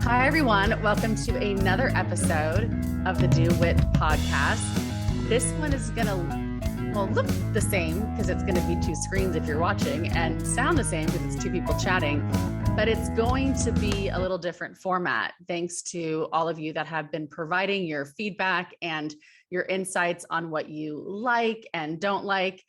Hi, everyone. Welcome to another episode of the WIT podcast. This one is going to, look the same because it's going to be two screens if you're watching, and sound the same because it's two people chatting, but it's going to be a little different format thanks to all of you that have been providing your feedback and your insights on what you like and don't like.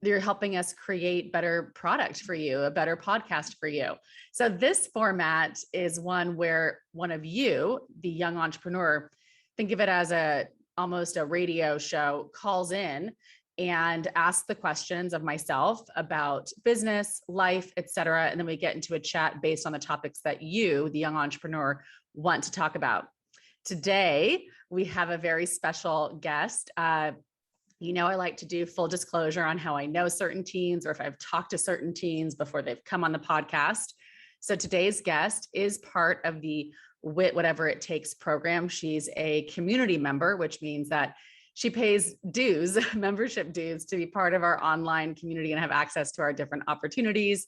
You're helping us create better product for you, a better podcast for you. So this format is one where one of you, the young entrepreneur, think of it as almost a radio show, calls in and asks the questions of myself about business, life, etc. And then we get into a chat based on the topics that you, the young entrepreneur, want to talk about. Today, we have a very special guest. I like to do full disclosure on how I know certain teens or if I've talked to certain teens before they've come on the podcast. So today's guest is part of the WIT Whatever It Takes program. She's a community member, which means that she pays dues, membership dues, to be part of our online community and have access to our different opportunities.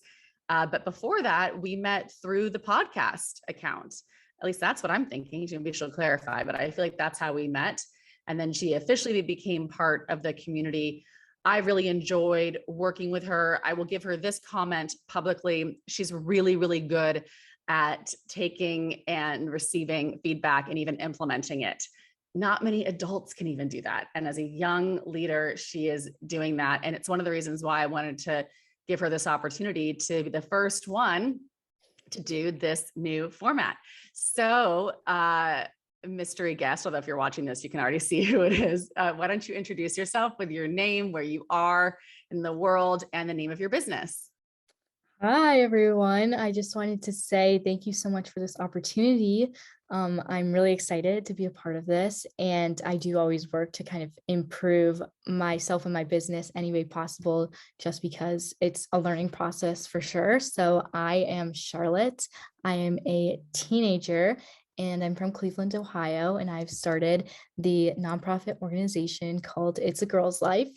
But before that, we met through the podcast account. At least that's what I'm thinking. Maybe she'll clarify, but I feel like that's how we met. And then she officially became part of the community. I really enjoyed working with her. I will give her this comment publicly. She's really, really good at taking and receiving feedback and even implementing it. Not many adults can even do that. And as a young leader, she is doing that. And it's one of the reasons why I wanted to give her this opportunity to be the first one to do this new format. So, mystery guest, although if you're watching this, you can already see who it is. Why don't you introduce yourself with your name, where you are in the world, and the name of your business? Hi, everyone. I just wanted to say thank you so much for this opportunity. I'm really excited to be a part of this, and I do always work to kind of improve myself and my business any way possible, just because it's a learning process for sure. So I am Charlotte. I am a teenager, and I'm from Cleveland, Ohio, and I've started the nonprofit organization called It's a Girl's Life.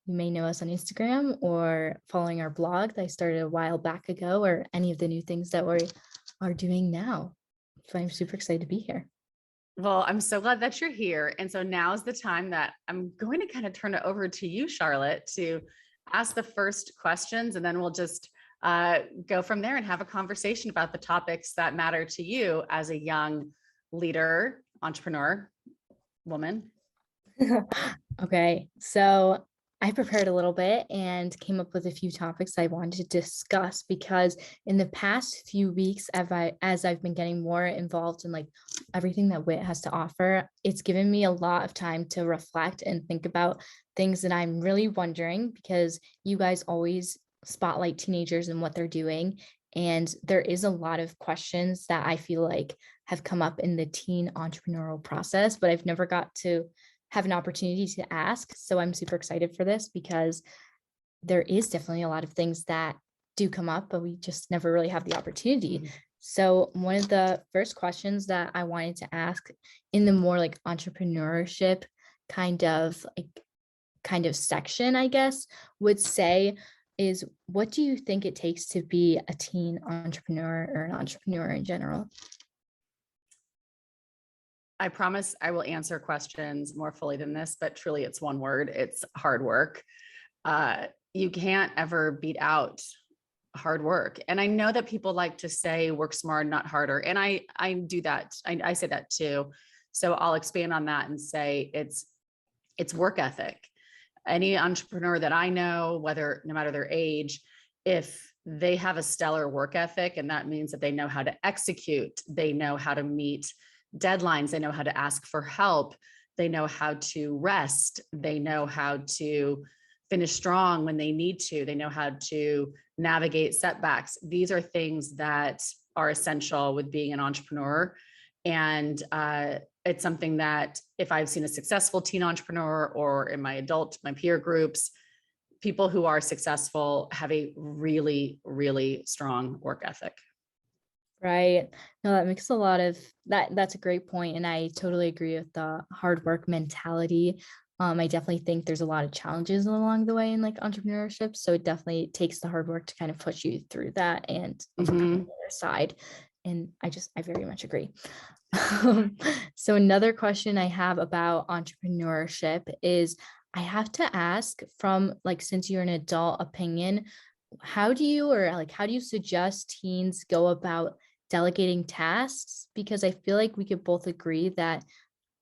You may know us on Instagram or following our blog that I started a while back ago, or any of the new things that we are doing now. So I'm super excited to be here. Well, I'm so glad that you're here. And so now is the time that I'm going to kind of turn it over to you, Charlotte, to ask the first questions, and then we'll just go from there and have a conversation about the topics that matter to you as a young leader, entrepreneur, woman. Okay, so I prepared a little bit and came up with a few topics I wanted to discuss, because in the past few weeks, as I've been getting more involved in like everything that WIT has to offer, it's given me a lot of time to reflect and think about things that I'm really wondering, because you guys always spotlight teenagers and what they're doing. And there is a lot of questions that I feel like have come up in the teen entrepreneurial process, but I've never got to have an opportunity to ask. So I'm super excited for this, because there is definitely a lot of things that do come up, but we just never really have the opportunity. So one of the first questions that I wanted to ask in the more like entrepreneurship kind of section, I guess, would say is, what do you think it takes to be a teen entrepreneur or an entrepreneur in general? I promise I will answer questions more fully than this, but truly it's one word. It's hard work. You can't ever beat out hard work. And I know that people like to say work smarter, not harder. And I do that. I say that too. So I'll expand on that and say it's work ethic. Any entrepreneur that I know, no matter their age, if they have a stellar work ethic, and that means that they know how to execute, they know how to meet deadlines, they know how to ask for help, they know how to rest, they know how to finish strong when they need to, they know how to navigate setbacks. These are things that are essential with being an entrepreneur. And it's something that if I've seen a successful teen entrepreneur, or in my peer groups, people who are successful have a really, really strong work ethic. Right. No, that makes a lot of that. That's a great point. And I totally agree with the hard work mentality. I definitely think there's a lot of challenges along the way in like entrepreneurship. So it definitely takes the hard work to kind of push you through that and overcome the other side. And I very much agree. So another question I have about entrepreneurship is, I have to ask, from like, since you're an adult opinion, how do you, or like, how do you suggest teens go about delegating tasks? Because I feel like we could both agree that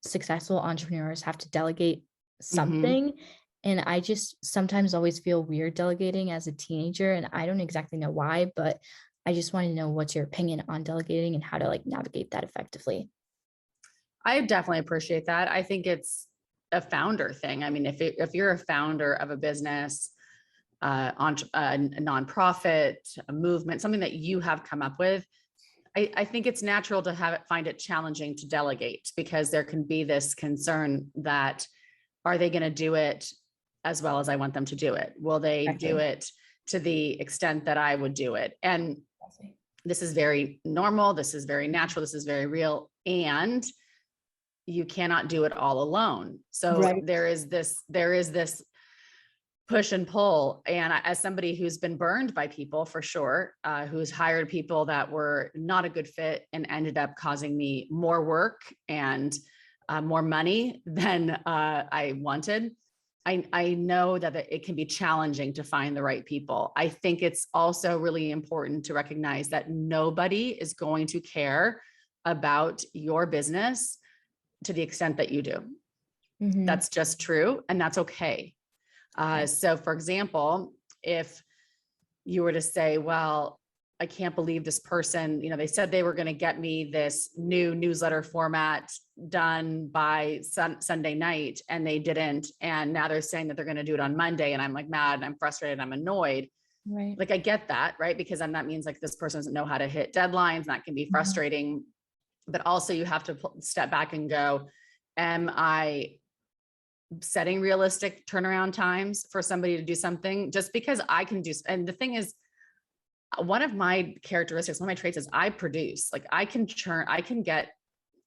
successful entrepreneurs have to delegate Mhm. something. And I just sometimes always feel weird delegating as a teenager. And I don't exactly know why, but I just want to know what's your opinion on delegating and how to like navigate that effectively. I definitely appreciate that. I think it's a founder thing. I mean, if you're a founder of a business, a nonprofit, a movement, something that you have come up with, I think it's natural to find it challenging to delegate, because there can be this concern that, are they going to do it as well as I want them to do it? Will they do Exactly. it to the extent that I would do it? And this is very normal. This is very natural. This is very real. And you cannot do it all alone. So Right. there is this push and pull. And as somebody who's been burned by people for sure, who's hired people that were not a good fit and ended up causing me more work and more money than I wanted. I know that it can be challenging to find the right people. I think it's also really important to recognize that nobody is going to care about your business to the extent that you do. Mm-hmm. That's just true. And that's okay. Okay. So for example, if you were to say, well, I can't believe this person, they said they were going to get me this new newsletter format done by Sunday night, and they didn't. And now they're saying that they're going to do it on Monday. And I'm like mad, and I'm frustrated, I'm annoyed. Right. Like, I get that, right? Because then that means like this person doesn't know how to hit deadlines, and that can be frustrating. But also you have to step back and go, am I setting realistic turnaround times for somebody to do something? Just because I can do, and the thing is, one of my characteristics, one of my traits is I produce. Like, I can churn, I can get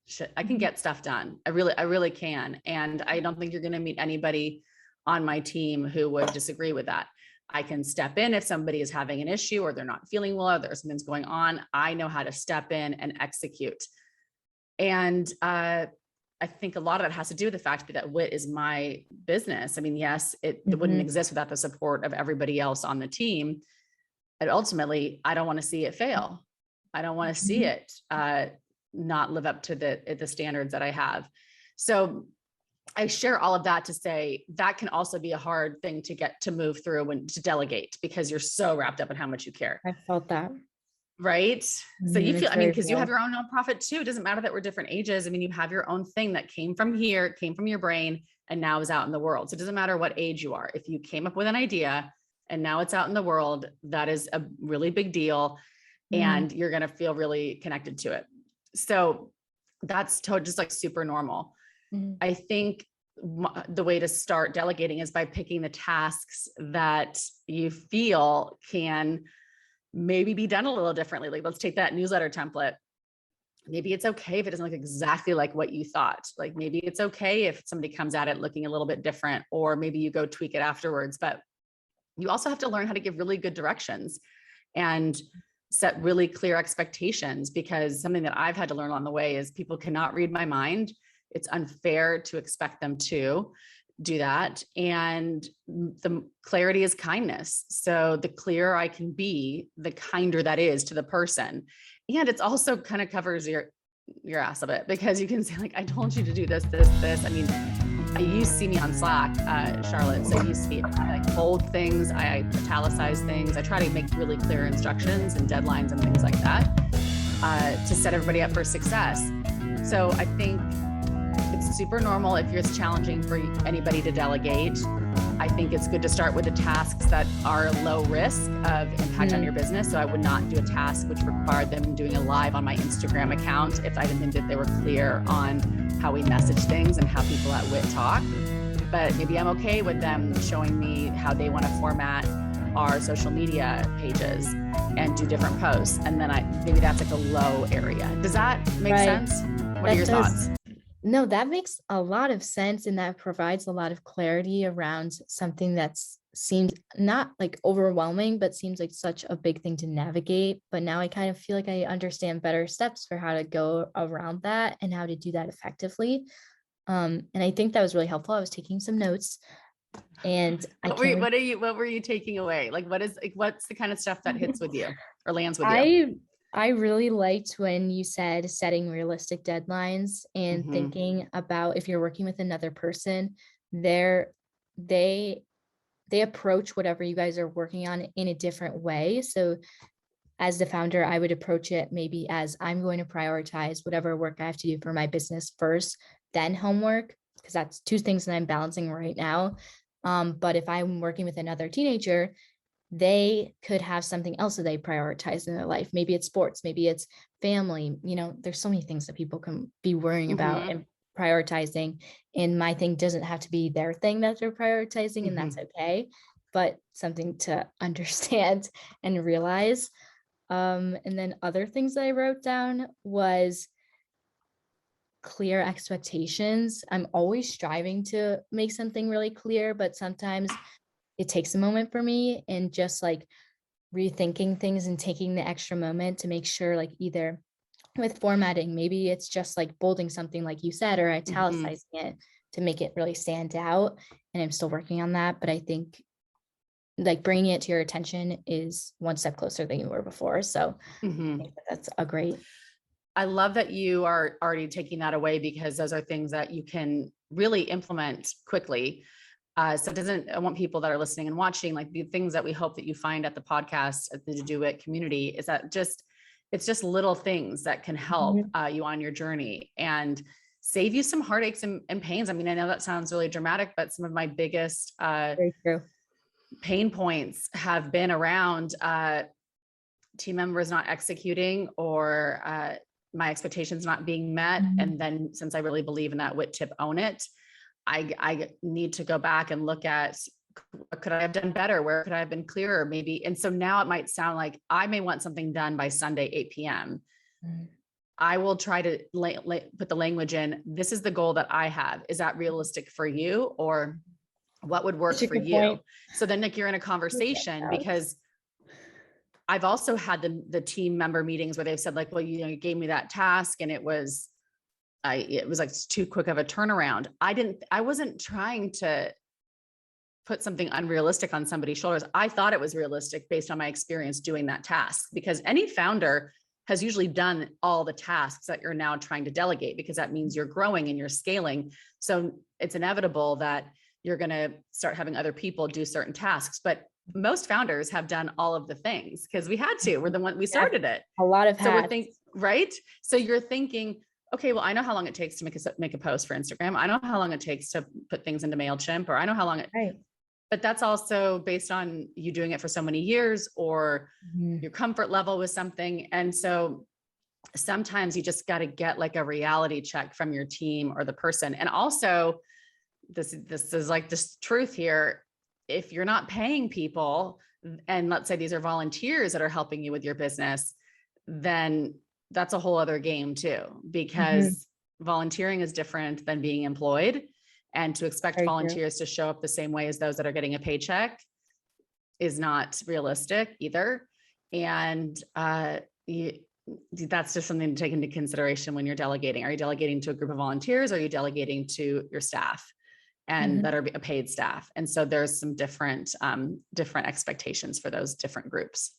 shit, I can get stuff done. I really can. And I don't think you're going to meet anybody on my team who would disagree with that. I can step in if somebody is having an issue or they're not feeling well, or there's something's going on. I know how to step in and execute. And I think a lot of that has to do with the fact that WIT is my business. I mean, yes, it wouldn't exist without the support of everybody else on the team. And ultimately, I don't want to see it fail. I don't want to see it not live up to the standards that I have. So I share all of that to say that can also be a hard thing to get to move through and to delegate, because you're so wrapped up in how much you care. I felt that. Right. So you feel, It's I mean, very because you real. have your own nonprofit too. It doesn't matter that we're different ages. I mean, you have your own thing that came from here, came from your brain, and now is out in the world. So it doesn't matter what age you are. If you came up with an idea and now it's out in the world, that is a really big deal. And you're going to feel really connected to it. So that's just like super normal. I think the way to start delegating is by picking the tasks that you feel can maybe be done a little differently. Like, let's take that newsletter template. Maybe it's okay if it doesn't look exactly like what you thought. Like, maybe it's okay if somebody comes at it looking a little bit different, or maybe you go tweak it afterwards. But you also have to learn how to give really good directions and set really clear expectations, because something that I've had to learn along the way is people cannot read my mind. It's unfair to expect them to do that. And the clarity is kindness. So the clearer I can be, the kinder that is to the person. And it's also kind of covers your ass a bit, because you can say like, I told you to do this. I mean, you see me on Slack, Charlotte. So you see I like bold things, I italicize things. I try to make really clear instructions and deadlines and things like that to set everybody up for success. So I think it's super normal if it's challenging for anybody to delegate. I think it's good to start with the tasks that are low risk of impact on your business. So I would not do a task which required them doing a live on my Instagram account if I didn't think that they were clear on how we message things and how people at WIT talk. But maybe I'm okay with them showing me how they want to format our social media pages and do different posts. And then maybe that's like a low area. Does that make sense? What are your thoughts? No, that makes a lot of sense. And that provides a lot of clarity around something that's seems not like overwhelming, but seems like such a big thing to navigate. But now I kind of feel like I understand better steps for how to go around that and how to do that effectively. And I think that was really helpful. I was taking some notes, and I can't. What were you taking away? Like, what's the kind of stuff that hits with you or lands with you? I really liked when you said setting realistic deadlines and thinking about if you're working with another person, they're they they approach whatever you guys are working on in a different way. So as the founder, I would approach it maybe as I'm going to prioritize whatever work I have to do for my business first, then homework, because that's two things that I'm balancing right now. But if I'm working with another teenager, they could have something else that they prioritize in their life. Maybe it's sports, maybe it's family. There's so many things that people can be worrying about and prioritizing. And my thing doesn't have to be their thing that they're prioritizing, and that's okay, but something to understand and realize. And then other things that I wrote down was clear expectations. I'm always striving to make something really clear, but sometimes it takes a moment for me, and just like rethinking things and taking the extra moment to make sure, like either with formatting, maybe it's just like bolding something like you said, or italicizing it to make it really stand out. And I'm still working on that, but I think like bringing it to your attention is one step closer than you were before. So I think that's a great. I love that you are already taking that away, because those are things that you can really implement quickly. So I want people that are listening and watching, like the things that we hope that you find at the podcast, at the Do It community, is that it's just little things that can help you on your journey and save you some heartaches and pains. I mean, I know that sounds really dramatic, but some of my biggest Very true. pain points have been around team members not executing, or my expectations not being met. And then, since I really believe in that WIT tip, own it, I need to go back and look at, what could I have done better? Where could I have been clearer? Maybe. And so now it might sound like I may want something done by Sunday, 8 p.m. I will try to put the language in. This is the goal that I have. Is that realistic for you? Or what would work for you? Point. So then, Nick, you're in a conversation, because I've also had the team member meetings where they've said like, well, you gave me that task and it was like too quick of a turnaround. I wasn't trying to put something unrealistic on somebody's shoulders. I thought it was realistic based on my experience doing that task, because any founder has usually done all the tasks that you're now trying to delegate, because that means you're growing and you're scaling. So it's inevitable that you're going to start having other people do certain tasks. But most founders have done all of the things because we had to. We're the one, we started it. A lot of hats. So we're thinking, right? So you're thinking, okay, well, I know how long it takes to make a post for Instagram. I know how long it takes to put things into MailChimp, or I know how long it, right. But that's also based on you doing it for so many years, or your comfort level with something. And so sometimes you just got to get like a reality check from your team or the person. And also this is like this truth here. If you're not paying people, and let's say these are volunteers that are helping you with your business, then that's a whole other game too, because volunteering is different than being employed. And to expect Very volunteers to show up the same way as those that are getting a paycheck is not realistic either. And that's just something to take into consideration when you're delegating. Are you delegating to a group of volunteers? Or are you delegating to your staff and that are a paid staff? And so there's some different expectations for those different groups.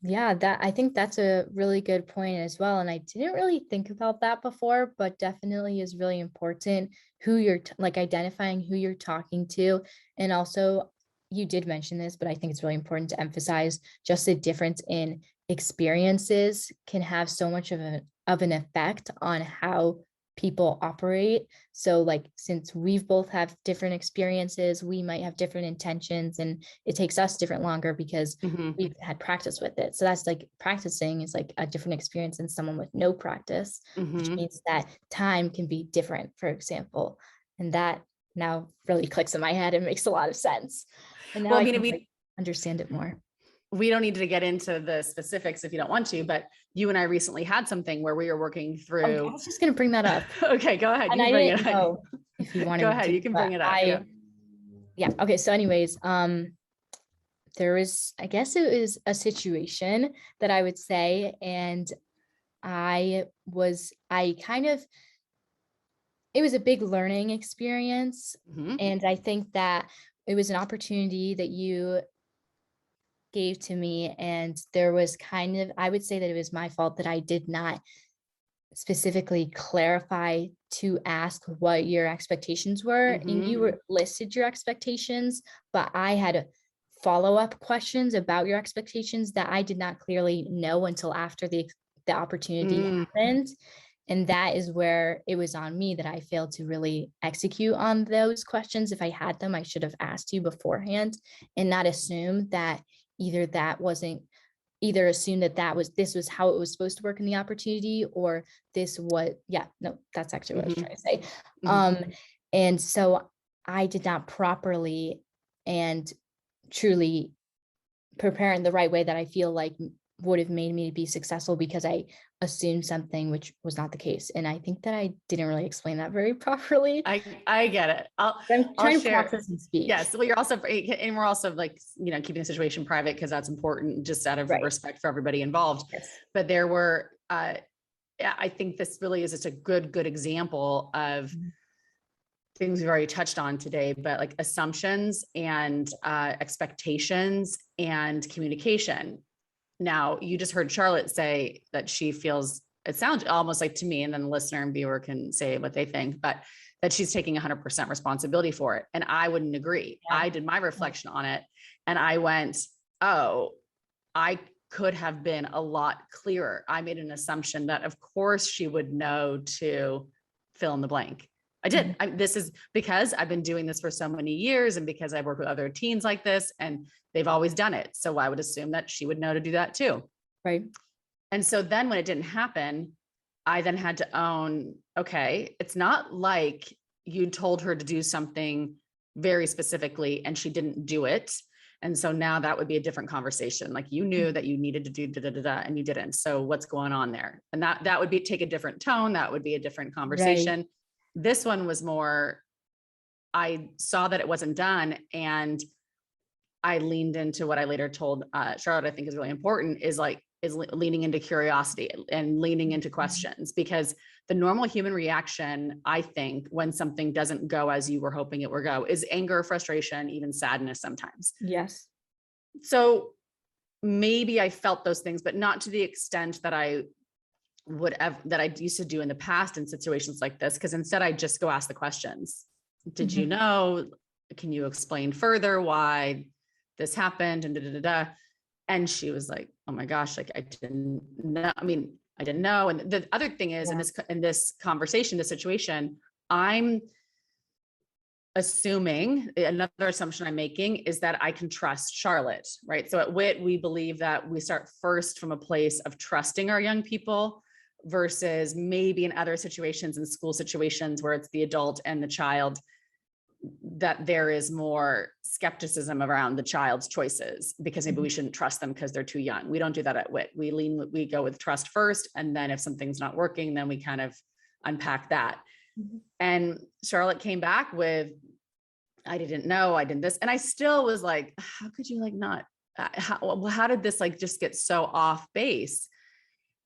Yeah, I think that's a really good point as well. And I didn't really think about that before, but definitely is really important who you're like identifying who you're talking to. And also, you did mention this, but I think it's really important to emphasize just the difference in experiences can have so much of an effect on how people operate. So like, since we've both have different experiences, we might have different intentions, and it takes us different longer because we've had practice with it. So that's like, practicing is like a different experience than someone with no practice, which means that time can be different, for example. And that now really clicks in my head and makes a lot of sense. And now I can like understand it more. We don't need to get into the specifics if you don't want to, but you and I recently had something where we were working through. Okay, I was just going to bring that up. Okay, go ahead. And I didn't know if you wanted go ahead. You can bring it up. Yeah. Okay. So anyways, I guess it was a situation that I would say, and it was a big learning experience. Mhm. And I think that it was an opportunity that you gave to me. And there was I would say that it was my fault that I did not specifically clarify to ask what your expectations were. And you Mhm. were listed your expectations, but I had follow-up questions about your expectations that I did not clearly know until after the opportunity Mm. happened. And that is where it was on me that I failed to really execute on those questions. If I had them, I should have asked you beforehand and not assume that either that wasn't either assume that this was how it was supposed to work in the opportunity, or that's actually what I was Mhm. trying to say. Mhm. Um, and so I did not properly and truly prepare in the right way that I feel like would have made me be successful, because I assumed something which was not the case. And I think that I didn't really explain that very properly. I get it. I'm I'll trying to share. process and speak. Yes. Well, you're also, and we're also like, keeping the situation private because that's important just out of Right. respect for everybody involved. Yes. But there were, I think this really is just a good example of Mhm. things we've already touched on today, but like assumptions and expectations and communication. Now, you just heard Charlotte say that she feels, it sounds almost like to me, and then the listener and viewer can say what they think, but that she's taking 100% responsibility for it. And I wouldn't agree. Yeah. I did my reflection on it and I went, oh, I could have been a lot clearer. I made an assumption that, of course, she would know to fill in the blank. I did. This is because I've been doing this for so many years and because I've worked with other teens like this and they've always done it. So I would assume that she would know to do that too. Right. And so then when it didn't happen, I then had to own, okay, it's not like you told her to do something very specifically and she didn't do it. And so now that would be a different conversation. Like you knew that you needed to do da da da da and you didn't. So what's going on there? And that would be take a different tone. That would be a different Right. conversation. This one was more, I saw that it wasn't done and I leaned into what I later told Charlotte, I think is really important, is leaning into curiosity and leaning into questions, because the normal human reaction, I think, when something doesn't go as you were hoping it would go is anger, frustration, even sadness sometimes. Yes. So maybe I felt those things, but not to the extent that I used to do in the past in situations like this. Because instead I just go ask the questions. Did you know? Can you explain further why this happened? And da, da, da, da. And she was like, oh my gosh, like I didn't know. I mean, I didn't know. And the other thing is in this conversation, this situation, I'm assuming, another assumption I'm making is that I can trust Charlotte, right? So at WIT, we believe that we start first from a place of trusting our young people versus maybe in other situations, in school situations where it's the adult and the child, that there is more skepticism around the child's choices because maybe we shouldn't trust them because they're too young. We don't do that at WIT. We go with trust first. And then if something's not working, then we kind of unpack that. And Charlotte came back with, I didn't know, I did this. And I still was like, how could you like not, how did this like just get so off base?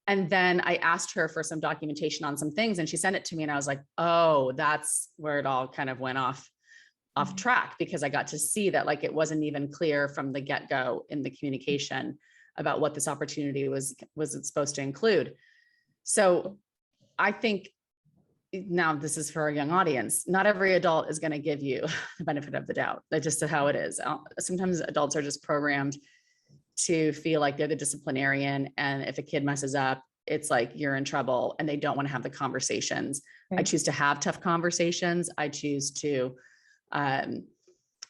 And then I asked her for some documentation on some things and she sent it to me and I was like, oh, that's where it all kind of went off track, because I got to see that like it wasn't even clear from the get-go in the communication about what this opportunity was supposed to include. So I think now this is for a young audience. Not every adult is going to give you the benefit of the doubt. That's just how it is. Sometimes adults are just programmed to feel like they're the disciplinarian. And if a kid messes up, it's like you're in trouble and they don't want to have the conversations. I choose to have tough conversations. I choose to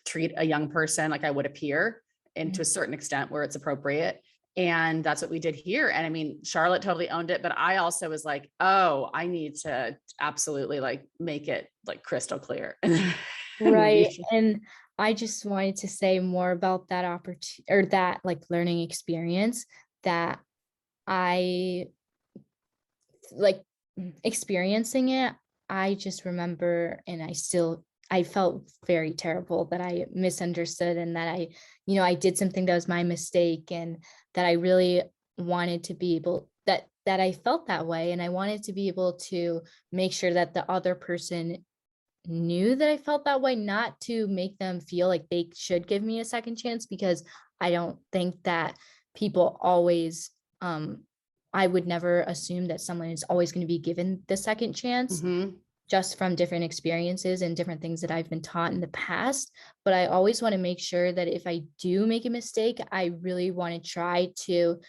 treat a young person like I would a peer, and to a certain extent where it's appropriate. And that's what we did here. And I mean, Charlotte totally owned it, but I also was like, oh, I need to absolutely like make it like crystal clear. Right. And I just wanted to say more about that opportunity, or that like learning experience that I like experiencing it. I just remember, and I still I felt very terrible that I misunderstood and that I did something that was my mistake, and that I really wanted to be able that I felt that way. And I wanted to be able to make sure that the other person knew that I felt that way, not to make them feel like they should give me a second chance, because I don't think that people always, I would never assume that someone is always going to be given the second chance, Mm-hmm. just from different experiences and different things that I've been taught in the past. But I always want to make sure that if I do make a mistake, I really want to try to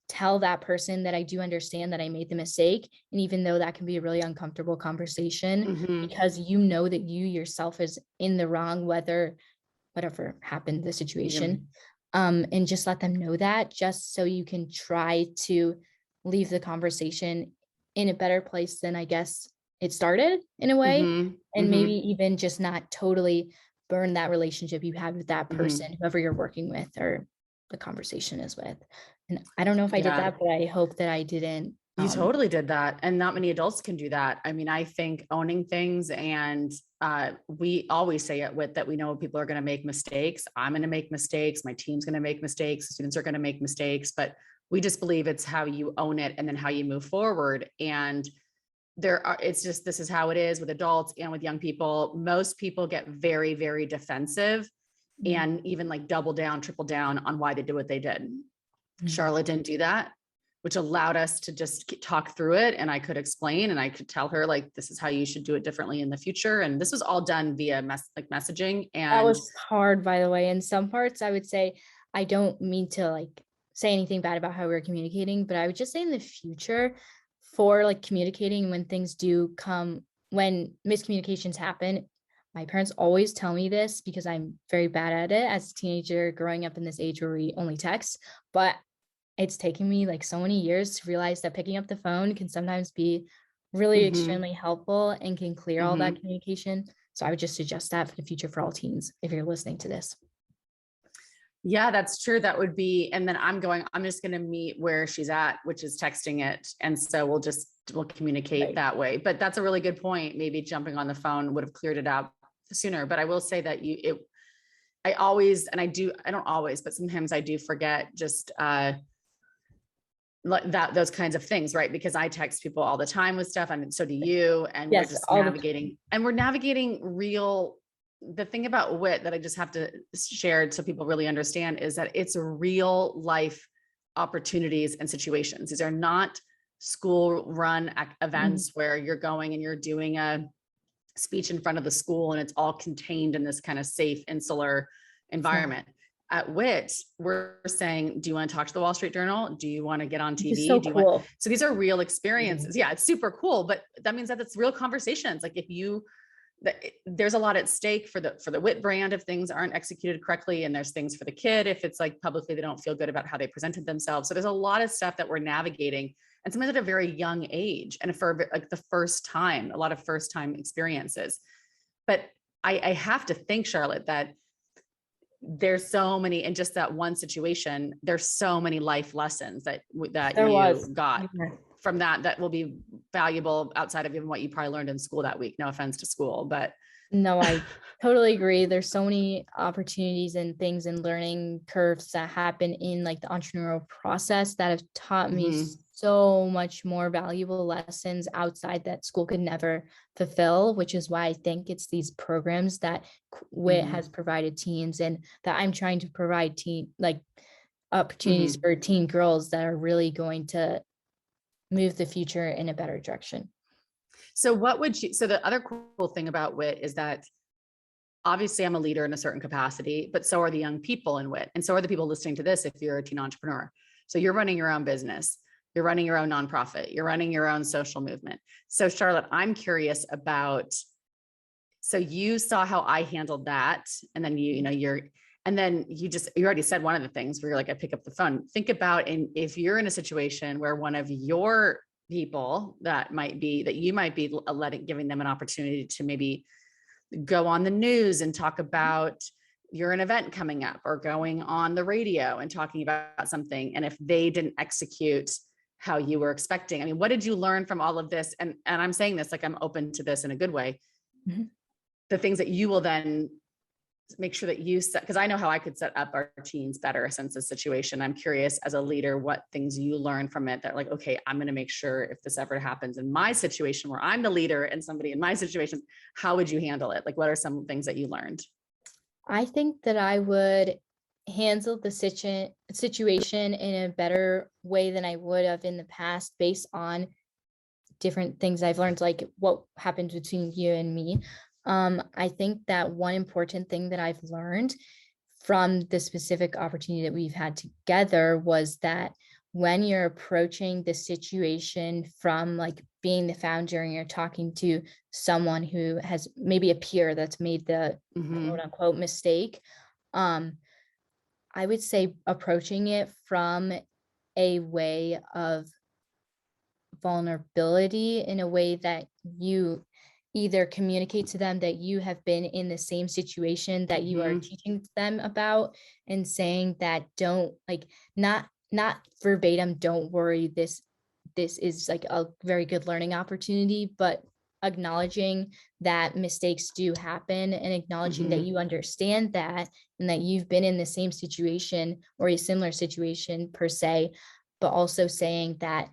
tell that person that I do understand that I made the mistake. And even though that can be a really uncomfortable conversation, Mm-hmm. because you know that you yourself is in the wrong, whatever happened, the Yeah. situation, and just let them know that, just so you can try to leave the conversation in a better place than I guess it started, in a way. Mm-hmm. And maybe Mm-hmm. even just not totally burn that relationship you had with that Mm-hmm. person, whoever you're working with or the conversation is with. And I don't know if I did Yeah. that, but I hope that I didn't. You totally did that. And not many adults can do that. I mean, I think owning things, and we always say at WIT that we know people are going to make mistakes. I'm going to make mistakes. My team's going to make mistakes. Students are going to make mistakes, but we just believe it's how you own it and then how you move forward. And it's just, this is how it is with adults and with young people. Most people get very, very defensive Mhm. and even like double down, triple down on why they did what they did. Mhm. Charlotte didn't do that, which allowed us to just talk through it. And I could explain and I could tell her, like, this is how you should do it differently in the future. And this was all done via messaging. That And was hard, by the way. In some parts, I would say, I don't mean to like say anything bad about how we're communicating, but I would just say in the future, for like communicating when things do come, when miscommunications happen, my parents always tell me this because I'm very bad at it as a teenager growing up in this age where we only text. But it's taken me like so many years to realize that picking up the phone can sometimes be really mhm, extremely helpful and can clear all that mhm. communication. So I would just suggest that for the future for all teens, if you're listening to this. Yeah, that's true. That would be, and then I'm just going to meet where she's at, which is texting it. And so we'll communicate Right. that way. But that's a really good point. Maybe jumping on the phone would have cleared it out sooner. But I will say that I always, and I don't always, but sometimes I do forget just, like that, those kinds of things, right? Because I text people all the time with stuff, and so do you, and we're Yes, just all the navigating real. The thing about WIT that I just have to share so people really understand is that it's real life opportunities and situations. These are not school run Mhm. events where you're going and you're doing a speech in front of the school and it's all contained in this kind of safe, insular Yeah. environment. At WIT, we're saying, do you want to talk to the Wall Street Journal? Do you want to get on Which is TV? so Do you want, cool. so these are real experiences. Yeah, it's super cool, but that means that it's real conversations. Like if you, there's a lot at stake for the WIT brand if things aren't executed correctly, and there's things for the kid if it's like publicly they don't feel good about how they presented themselves. So there's a lot of stuff that we're navigating, and sometimes at a very young age, and for like the first time, a lot of first time experiences. But I have to think, Charlotte, that there's so many, in just that one situation, there's so many life lessons that There you was. got Yeah. from that will be valuable outside of even what you probably learned in school that week. No offense to school, but No, I totally agree. There's so many opportunities and things and learning curves that happen in like the entrepreneurial process that have taught me mhm, so much more valuable lessons outside that school could never fulfill, which is why I think it's these programs that WIT has mhm, provided teens, and that I'm trying to provide teen like opportunities mhm. for teen girls that are really going to move the future in a better direction. So so the other cool thing about WIT is that obviously I'm a leader in a certain capacity, but so are the young people in WIT. And so are the people listening to this if you're a teen entrepreneur. So you're running your own business, you're running your own nonprofit, you're running your own social movement. So Charlotte, I'm curious about, so you saw how I handled that. And then and then you already said one of the things where you're like, I pick up the phone. Think about, and if you're in a situation where one of your people that you might be giving them an opportunity to maybe go on the news and talk about you're an event coming up, or going on the radio and talking about something. And if they didn't execute how you were expecting, I mean, what did you learn from all of this? And I'm saying this like I'm open to this in a good way. Mhm. the things that you will then make sure that you set, because I know how I could set up our teens better since the situation. I'm curious as a leader, what things you learn from it that like, okay, I'm going to make sure if this ever happens in my situation where I'm the leader and somebody in my situation, how would you handle it? Like, what are some things that you learned? I think that I would handle the situation in a better way than I would have in the past based on different things I've learned, like what happened between you and me. I think that one important thing that I've learned from the specific opportunity that we've had together was that when you're approaching the situation from like being the founder and you're talking to someone who has maybe a peer that's made the quote unquote mistake, I would say approaching it from a way of vulnerability, in a way that you either communicate to them that you have been in the same situation that you are teaching them about, and saying that don't like, not verbatim, don't worry, this is like a very good learning opportunity, but acknowledging that mistakes do happen and acknowledging that you understand that and that you've been in the same situation or a similar situation per se, but also saying that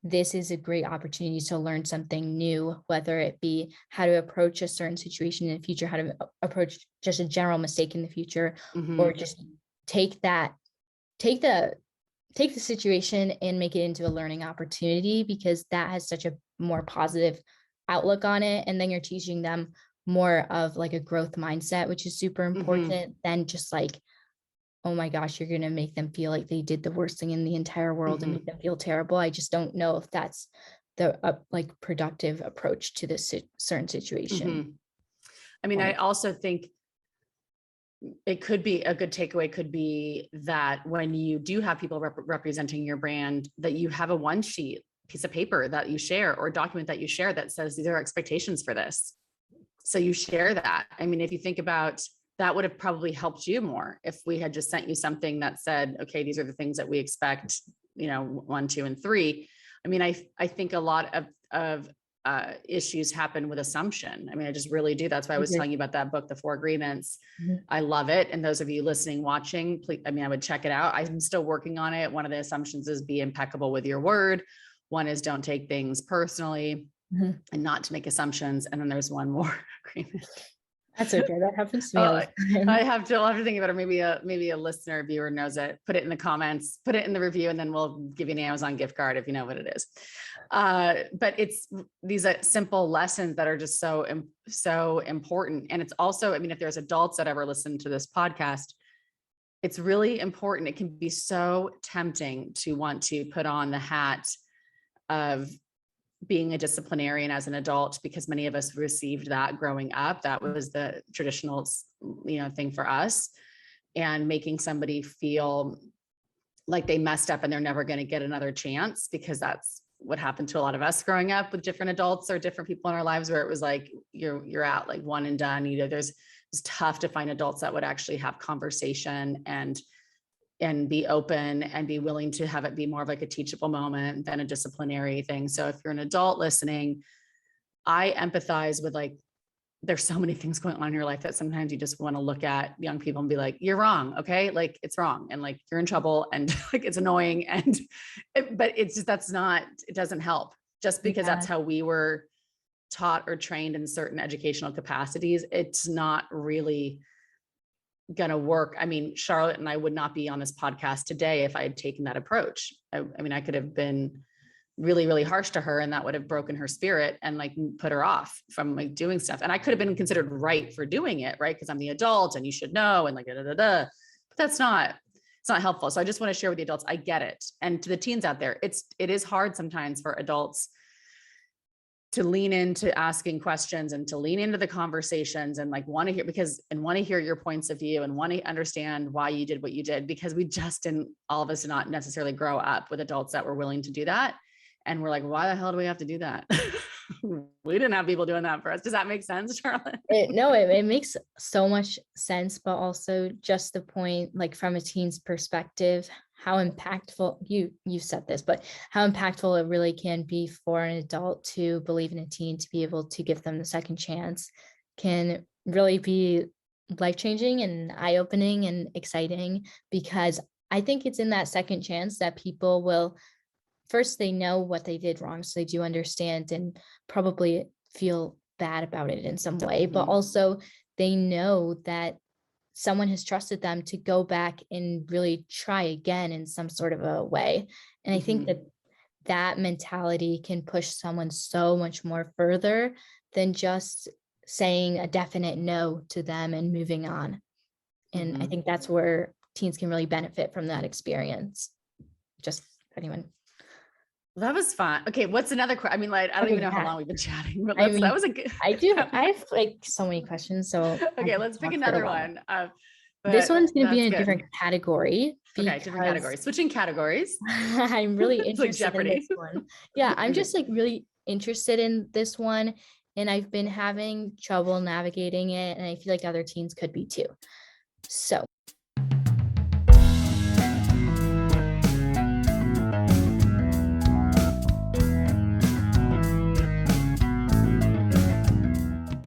this is a great opportunity to learn something new, whether it be how to approach a certain situation in the future, how to approach just a general mistake in the future, or just take the situation and make it into a learning opportunity, because that has such a more positive outlook on it. And then you're teaching them more of like a growth mindset, which is super important than just like, oh my gosh, you're going to make them feel like they did the worst thing in the entire world and make them feel terrible. I just don't know if that's the like productive approach to this certain situation. I mean, I also think it could be a good takeaway could be that when you do have people representing your brand, that you have a one sheet piece of paper that you share or a document that you share that says these are expectations for this. So you share that. I mean, if you think about that, would have probably helped you more if we had just sent you something that said, okay, these are the things that we expect, 1, 2, and 3. I mean, I think a lot of issues happen with assumption. I mean, I just really do. That's why I was telling you about that book, The 4 Agreements. I love it. And those of you listening, watching, please, I would check it out. I'm still working on it. One of the assumptions is be impeccable with your word. One is don't take things personally and not to make assumptions. And then there's one more agreement. That's okay. That happens to me all the time. I'll have to think about it. Maybe a listener, viewer knows it. Put it in the comments, put it in the review, and then we'll give you an Amazon gift card if you know what it is. But it's these simple lessons that are just so important. And it's also, if there's adults that ever listen to this podcast, it's really important. It can be so tempting to want to put on the hat of being a disciplinarian as an adult, because many of us received that growing up. That was the traditional, thing for us, and making somebody feel like they messed up and they're never going to get another chance, because that's what happened to a lot of us growing up with different adults or different people in our lives, where it was like, you're out, like one and done. It's tough to find adults that would actually have conversation and be open and be willing to have it be more of like a teachable moment than a disciplinary thing. So if you're an adult listening, I empathize with, like, there's so many things going on in your life that sometimes you just want to look at young people and be like, you're wrong. Okay. Like, it's wrong. And like, you're in trouble and like, it's annoying. But it's just, it doesn't help just because that's how we were taught or trained in certain educational capacities. It's not really going to work. Charlotte and I would not be on this podcast today if I had taken that approach. I could have been really, really harsh to her, and that would have broken her spirit and like put her off from like doing stuff. And I could have been considered right for doing it, right? Because I'm the adult and you should know, and like, but it's not helpful. So I just want to share with the adults, I get it. And to the teens out there, it is hard sometimes for adults to lean into asking questions and to lean into the conversations and like want to hear your points of view and want to understand why you did what you did, because all of us did not necessarily grow up with adults that were willing to do that. And we're like, why the hell do we have to do that? We didn't have people doing that for us. Does that make sense, Charlotte? It makes so much sense, but also just the point, like from a teen's perspective, how impactful you said this, but how impactful it really can be for an adult to believe in a teen, to be able to give them the second chance, can really be life-changing and eye-opening and exciting, because I think it's in that second chance that people will first, they know what they did wrong, so they do understand and probably feel bad about it in some way, but also they know that someone has trusted them to go back and really try again in some sort of a way. And I think that that mentality can push someone so much more further than just saying a definite no to them and moving on. And I think that's where teens can really benefit from that experience. Just anyone. Well, that was fun. Okay, what's another question? I mean, like, I don't even know how long we've been chatting, but that was a good. I have like so many questions. So okay, let's pick another one. This one's going to be in a different category. Okay, different category. Switching categories. I'm really interested in this one. Yeah, I'm just like really interested in this one. And I've been having trouble navigating it. And I feel like other teens could be too. So